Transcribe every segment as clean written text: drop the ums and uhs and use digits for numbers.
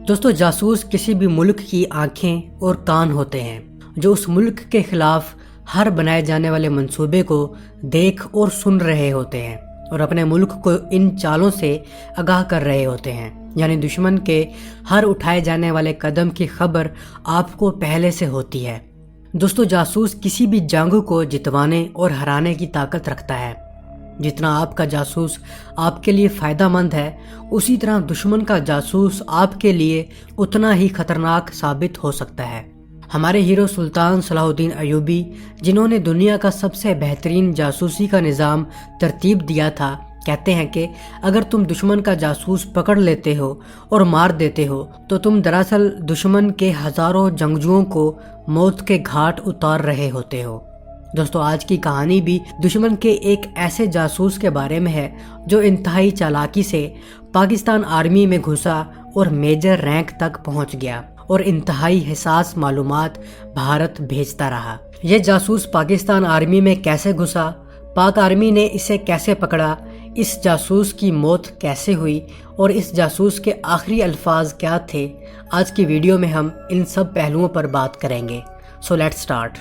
دوستو، جاسوس کسی بھی ملک کی آنکھیں اور کان ہوتے ہیں جو اس ملک کے خلاف ہر بنائے جانے والے منصوبے کو دیکھ اور سن رہے ہوتے ہیں اور اپنے ملک کو ان چالوں سے آگاہ کر رہے ہوتے ہیں، یعنی دشمن کے ہر اٹھائے جانے والے قدم کی خبر آپ کو پہلے سے ہوتی ہے۔ دوستو، جاسوس کسی بھی جنگ کو جتوانے اور ہرانے کی طاقت رکھتا ہے۔ جتنا آپ کا جاسوس آپ کے لیے فائدہ مند ہے، اسی طرح دشمن کا جاسوس آپ کے لیے اتنا ہی خطرناک ثابت ہو سکتا ہے۔ ہمارے ہیرو سلطان صلاح الدین ایوبی، جنہوں نے دنیا کا سب سے بہترین جاسوسی کا نظام ترتیب دیا تھا، کہتے ہیں کہ اگر تم دشمن کا جاسوس پکڑ لیتے ہو اور مار دیتے ہو تو تم دراصل دشمن کے ہزاروں جنگجوؤں کو موت کے گھاٹ اتار رہے ہوتے ہو۔ دوستو، آج کی کہانی بھی دشمن کے ایک ایسے جاسوس کے بارے میں ہے جو انتہائی چالاکی سے پاکستان آرمی میں گھسا اور میجر رینک تک پہنچ گیا اور انتہائی حساس معلومات بھارت بھیجتا رہا۔ یہ جاسوس پاکستان آرمی میں کیسے گھسا، پاک آرمی نے اسے کیسے پکڑا، اس جاسوس کی موت کیسے ہوئی اور اس جاسوس کے آخری الفاظ کیا تھے، آج کی ویڈیو میں ہم ان سب پہلوؤں پر بات کریں گے۔ So let's start.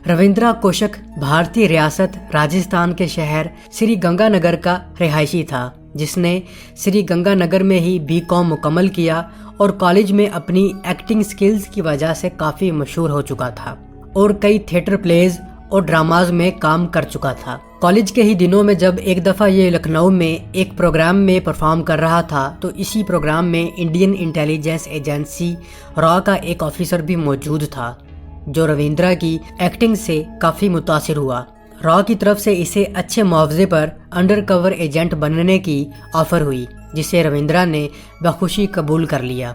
رویندرا کوشک بھارتی ریاست راجستھان کے شہر سری گنگا نگر کا رہائشی تھا، جس نے سری گنگا نگر میں ہی BCom مکمل کیا اور کالج میں اپنی ایکٹنگ سکلز کی وجہ سے کافی مشہور ہو چکا تھا اور کئی تھیٹر پلیز اور ڈراماز میں کام کر چکا تھا۔ کالج کے ہی دنوں میں جب ایک دفعہ یہ لکھنؤ میں ایک پروگرام میں پرفارم کر رہا تھا تو اسی پروگرام میں انڈین انٹیلیجنس ایجنسی را کا ایک آفیسر بھی موجود تھا جو رویندرا کی ایکٹنگ سے کافی متاثر ہوا۔ را کی طرف سے اسے اچھے معاوضے پر انڈر کور ایجنٹ بننے کی آفر ہوئی، جسے رویندرا نے بخوشی قبول کر لیا۔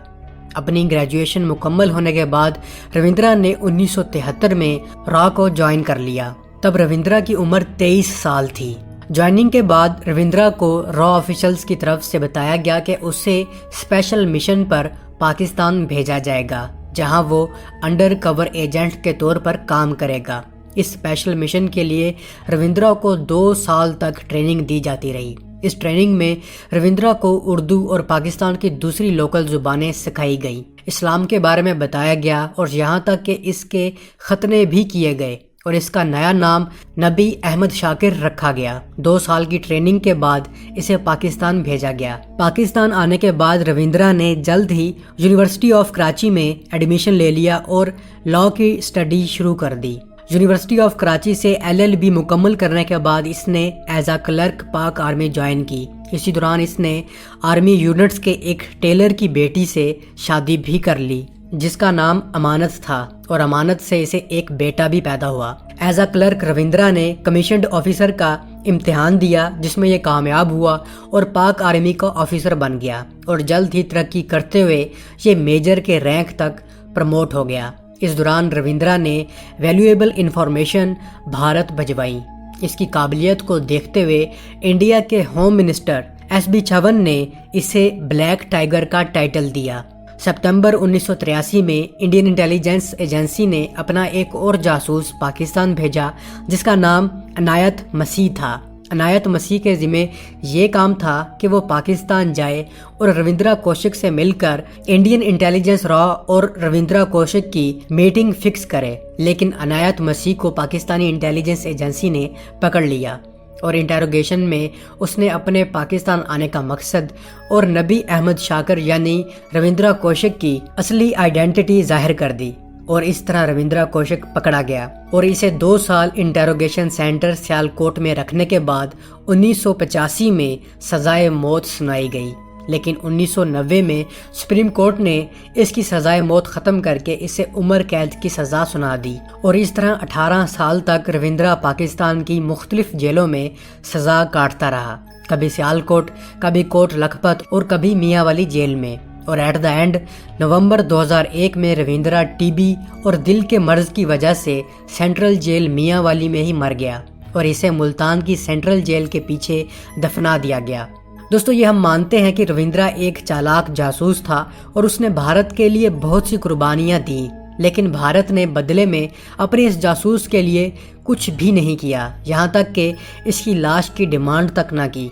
اپنی گریجویشن مکمل ہونے کے بعد رویندرا نے 1973 میں را کو جوائن کر لیا۔ تب رویندرا کی عمر 23 سال تھی۔ جوائننگ کے بعد رویندرا کو را آفیشلز کی طرف سے بتایا گیا کہ اسے اسپیشل مشن پر پاکستان بھیجا جائے گا، جہاں وہ انڈر کور ایجنٹ کے طور پر کام کرے گا۔ اس اسپیشل مشن کے لیے رویندرا کو 2 سال تک ٹریننگ دی جاتی رہی۔ اس ٹریننگ میں رویندرا کو اردو اور پاکستان کی دوسری لوکل زبانیں سکھائی گئیں، اسلام کے بارے میں بتایا گیا اور یہاں تک کہ اس کے ختنے بھی کیے گئے اور اس کا نیا نام نبی احمد شاکر رکھا گیا۔ 2 سال کی ٹریننگ کے بعد اسے پاکستان بھیجا گیا۔ پاکستان آنے کے بعد رویندرا نے جلد ہی یونیورسٹی آف کراچی میں ایڈمیشن لے لیا اور لاء کی اسٹڈی شروع کر دی۔ یونیورسٹی آف کراچی سے LLB مکمل کرنے کے بعد اس نے ایز اے کلرک پاک آرمی جوائن کی۔ اسی دوران اس نے آرمی یونٹس کے ایک ٹیلر کی بیٹی سے شادی بھی کر لی جس کا نام امانت تھا اور امانت سے اسے ایک بیٹا بھی پیدا ہوا۔ ایز اے کلرک رویندرا نے کمیشنڈ آفیسر کا امتحان دیا، جس میں یہ کامیاب ہوا اور پاک آرمی کا آفیسر بن گیا اور جلد ہی ترقی کرتے ہوئے یہ میجر کے رینک تک پروموٹ ہو گیا۔ اس دوران رویندرا نے ویلیویبل انفارمیشن بھارت بھجوائی۔ اس کی قابلیت کو دیکھتے ہوئے انڈیا کے ہوم منسٹر SB چون نے اسے بلیک ٹائیگر کا ٹائٹل دیا۔ ستمبر 1983 میں انڈین انٹیلیجنس ایجنسی نے اپنا ایک اور جاسوس پاکستان بھیجا جس کا نام عنایت مسیح تھا۔ عنایت مسیح کے ذمہ یہ کام تھا کہ وہ پاکستان جائے اور رویندرا کوشک سے مل کر انڈین انٹیلیجنس را اور رویندرا کوشک کی میٹنگ فکس کرے، لیکن عنایت مسیح کو پاکستانی انٹیلیجنس ایجنسی نے پکڑ لیا اور انٹیروگیشن میں اس نے اپنے پاکستان آنے کا مقصد اور نبی احمد شاکر یعنی رویندرا کوشک کی اصلی آئیڈینٹی ظاہر کر دی اور اس طرح رویندرا کوشک پکڑا گیا اور اسے 2 سال انٹیروگیشن سینٹر سیالکوٹ میں رکھنے کے بعد 1985 میں سزائے موت سنائی گئی، لیکن 1990 میں سپریم کورٹ نے اس کی سزائے موت ختم کر کے اسے عمر قید کی سزا سنا دی اور اس طرح 18 سال تک رویندرا پاکستان کی مختلف جیلوں میں سزا کاٹتا رہا، کبھی سیالکوٹ، کبھی کوٹ لکھپت اور کبھی میاں والی جیل میں، اور ایٹ دا اینڈ نومبر 2001 میں رویندرا TB اور دل کے مرض کی وجہ سے سینٹرل جیل میاں والی میں ہی مر گیا اور اسے ملتان کی سینٹرل جیل کے پیچھے دفنا دیا گیا۔ دوستو، یہ ہم مانتے ہیں کہ رویندرا ایک چالاک جاسوس تھا اور اس نے بھارت کے لیے بہت سی قربانیاں دیں، لیکن بھارت نے بدلے میں اپنے اس جاسوس کے لیے کچھ بھی نہیں کیا، یہاں تک کہ اس کی لاش کی ڈیمانڈ تک نہ کی۔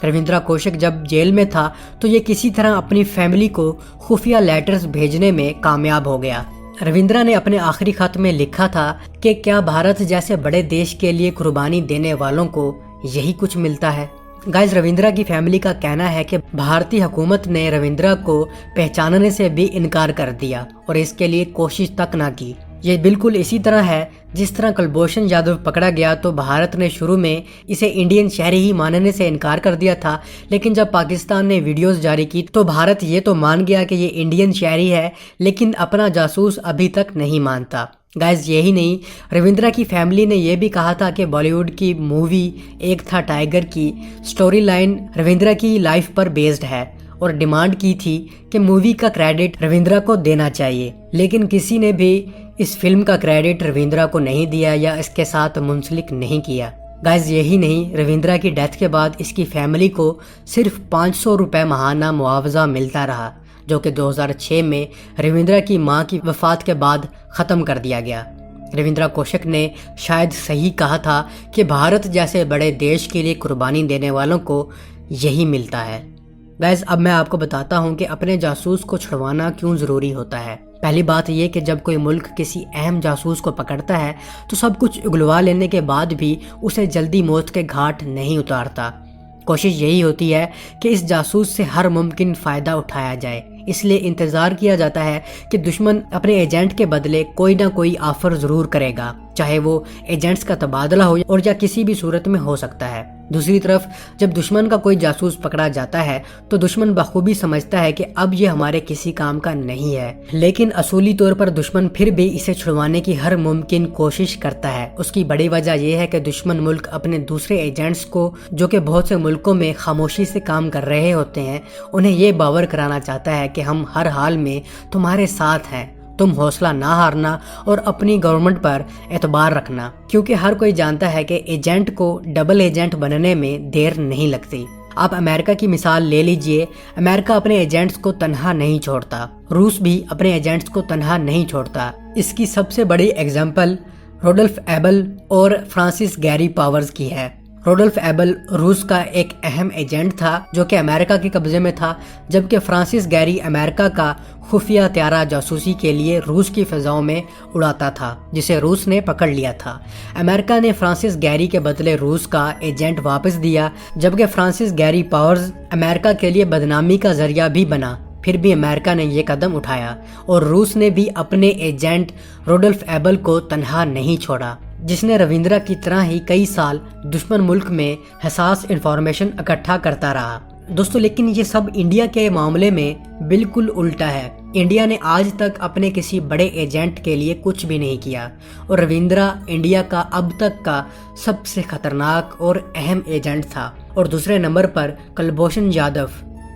رویندرا کوشک جب جیل میں تھا تو یہ کسی طرح اپنی فیملی کو خفیہ لیٹرز بھیجنے میں کامیاب ہو گیا۔ رویندرا نے اپنے آخری خط میں لکھا تھا کہ کیا بھارت جیسے بڑے دیش کے لیے قربانی دینے والوں کو یہی کچھ ملتا ہے؟ گائز، رویندرا کی فیملی کا کہنا ہے کہ بھارتی حکومت نے رویندرا کو پہچاننے سے بھی انکار کر دیا اور اس کے لیے کوشش تک نہ کی۔ یہ بالکل اسی طرح ہے جس طرح کلبھوشن جادو پکڑا گیا تو بھارت نے شروع میں اسے انڈین شہری ہی ماننے سے انکار کر دیا تھا، لیکن جب پاکستان نے ویڈیوز جاری کی تو بھارت یہ تو مان گیا کہ یہ انڈین شہری ہے، لیکن اپنا جاسوس ابھی تک نہیں مانتا۔ گائز، یہی نہیں، رویندرا کی فیملی نے یہ بھی کہا تھا کہ بالی ووڈ کی مووی ایک تھا ٹائیگر کی سٹوری لائن رویندرا کی لائف پر بیسڈ ہے اور ڈیمانڈ کی تھی کہ مووی کا کریڈٹ رویندرا کو دینا چاہیے، لیکن کسی نے بھی اس فلم کا کریڈٹ رویندرا کو نہیں دیا یا اس کے ساتھ منسلک نہیں کیا۔ گائز، یہی نہیں، رویندرا کی ڈیتھ کے بعد اس کی فیملی کو صرف 500 روپے ماہانہ معاوضہ ملتا رہا، جو کہ 2006 میں رویندرا کی ماں کی وفات کے بعد ختم کر دیا گیا۔ رویندرا کوشک نے شاید صحیح کہا تھا کہ بھارت جیسے بڑے دیش کے لیے قربانی دینے والوں کو یہی ملتا ہے۔ گائز، اب میں آپ کو بتاتا ہوں کہ اپنے جاسوس کو چھڑوانا کیوں ضروری ہوتا ہے۔ پہلی بات یہ کہ جب کوئی ملک کسی اہم جاسوس کو پکڑتا ہے تو سب کچھ اگلوا لینے کے بعد بھی اسے جلدی موت کے گھاٹ نہیں اتارتا۔ کوشش یہی ہوتی ہے کہ اس جاسوس سے ہر ممکن فائدہ اٹھایا جائے، اس لیے انتظار کیا جاتا ہے کہ دشمن اپنے ایجنٹ کے بدلے کوئی نہ کوئی آفر ضرور کرے گا، چاہے وہ ایجنٹس کا تبادلہ ہو اور یا کسی بھی صورت میں ہو سکتا ہے۔ دوسری طرف جب دشمن کا کوئی جاسوس پکڑا جاتا ہے تو دشمن بخوبی سمجھتا ہے کہ اب یہ ہمارے کسی کام کا نہیں ہے، لیکن اصولی طور پر دشمن پھر بھی اسے چھڑوانے کی ہر ممکن کوشش کرتا ہے۔ اس کی بڑی وجہ یہ ہے کہ دشمن ملک اپنے دوسرے ایجنٹس کو، جو کہ بہت سے ملکوں میں خاموشی سے کام کر رہے ہوتے ہیں، انہیں یہ باور کرانا چاہتا ہے کہ ہم ہر حال میں تمہارے ساتھ ہیں، تم حوصلہ نہ ہارنا اور اپنی گورنمنٹ پر اعتبار رکھنا، کیونکہ ہر کوئی جانتا ہے کہ ایجنٹ کو ڈبل ایجنٹ بننے میں دیر نہیں لگتی۔ آپ امریکہ کی مثال لے لیجئے، امریکہ اپنے ایجنٹس کو تنہا نہیں چھوڑتا، روس بھی اپنے ایجنٹس کو تنہا نہیں چھوڑتا۔ اس کی سب سے بڑی ایگزامپل روڈولف ایبل اور فرانسس گیری پاورز کی ہے۔ روڈولف ایبل روس کا ایک اہم ایجنٹ تھا جو کہ امریکہ کے قبضے میں تھا، جبکہ فرانسس گیری امریکہ کا خفیہ طیارہ جاسوسی کے لیے روس کی فضاؤں میں اڑاتا تھا، جسے روس نے پکڑ لیا تھا۔ امریکہ نے فرانسس گیری کے بدلے روس کا ایجنٹ واپس دیا، جبکہ فرانسس گیری پاورز امریکہ کے لیے بدنامی کا ذریعہ بھی بنا۔ پھر بھی امریکہ نے یہ قدم اٹھایا اور روس نے بھی اپنے ایجنٹ روڈولف ایبل کو تنہا نہیں چھوڑا، جس نے رویندرا کی طرح ہی کئی سال دشمن ملک میں حساس انفارمیشن اکٹھا کرتا رہا۔ دوستو، لیکن یہ سب انڈیا کے معاملے میں بالکل الٹا ہے۔ انڈیا نے آج تک اپنے کسی بڑے ایجنٹ کے لیے کچھ بھی نہیں کیا، اور رویندرا انڈیا کا اب تک کا سب سے خطرناک اور اہم ایجنٹ تھا۔ اور دوسرے نمبر پر کلبھوشن جادو،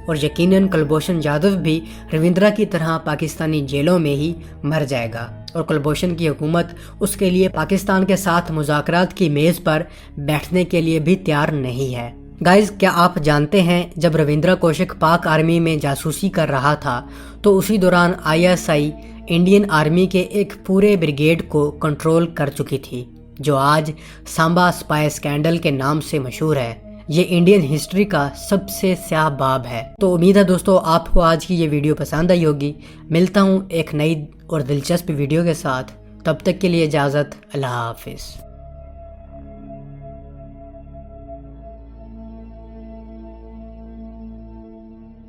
اور یقیناً کلبھوشن جادو بھی رویندرا کی طرح پاکستانی جیلوں میں ہی مر جائے گا، اور کلبھوشن کی حکومت اس کے لیے پاکستان کے ساتھ مذاکرات کی میز پر بیٹھنے کے لیے بھی تیار نہیں ہے۔ گائز، کیا آپ جانتے ہیں جب رویندرا کوشک پاک آرمی میں جاسوسی کر رہا تھا تو اسی دوران ISI انڈین آرمی کے ایک پورے بریگیڈ کو کنٹرول کر چکی تھی، جو آج سامبا سپائی سکینڈل کے نام سے مشہور ہے۔ یہ انڈین ہسٹری کا سب سے سیاہ باب ہے۔ تو امید ہے دوستو آپ کو آج کی یہ ویڈیو پسند آئی ہوگی۔ ملتا ہوں ایک نئی اور دلچسپ ویڈیو کے ساتھ، تب تک کے لیے اجازت، اللہ حافظ۔